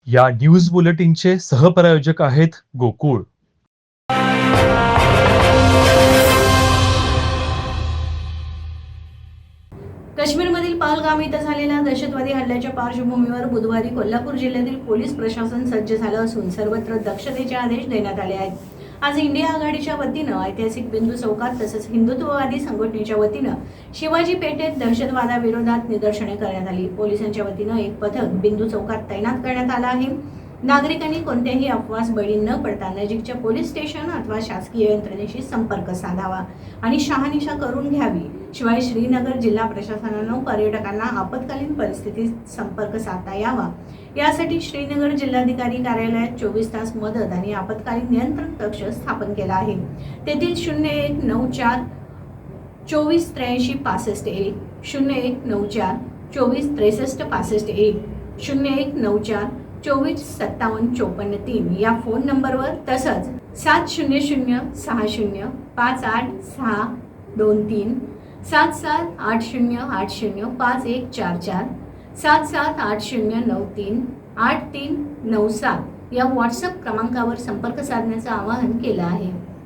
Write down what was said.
या न्यूज बुलेटिनचे सहप्रायोजक आहेत गोकुळ. काश्मीरमधील पहलगाम इथं झालेल्या दहशतवादी हल्ल्याच्या पार्श्वभूमीवर बुधवारी कोल्हापूर जिल्ह्यातील पोलीस प्रशासन सज्ज झालं असून सर्वत्र दक्षतेचे आदेश देण्यात आले आहेत. आज इंडिया आघाडीच्या वतीनं ऐतिहासिक बिंदू चौकात तसंच हिंदुत्ववादी संघटनेच्या वतीनं शिवाजी पेठेत दहशतवादाविरोधात निदर्शने करण्यात आली. पोलिसांच्या वतीनं एक पथक बिंदू चौकात तैनात करण्यात आलं आहे. नागरिकांनी कोणत्याही अफवास बळी न पडता नजीकच्या पोलीस स्टेशन अथवा शासकीय यंत्रणेशी संपर्क साधावा आणि शहानिशा करून घ्यावी. शिवाय श्रीनगर जिल्हा प्रशासनानं पर्यटकांना आपत्कालीन परिस्थितीत संपर्क साधता यावा यासाठी श्रीनगर जिल्हाधिकारी कार्यालयात 24 तास मदत आणि आपत्कालीन नियंत्रण कक्ष स्थापन केला आहे. तेथील 0194 24 83 65 0194 24 63 65 0194 24 57 54 3 या फोन नंबरवर तसंच 700 60 58 623 778080 5144 778093 8397 या व्हॉट्सअप क्रमांकावर संपर्क साधण्याचं आवाहन केलं आहे.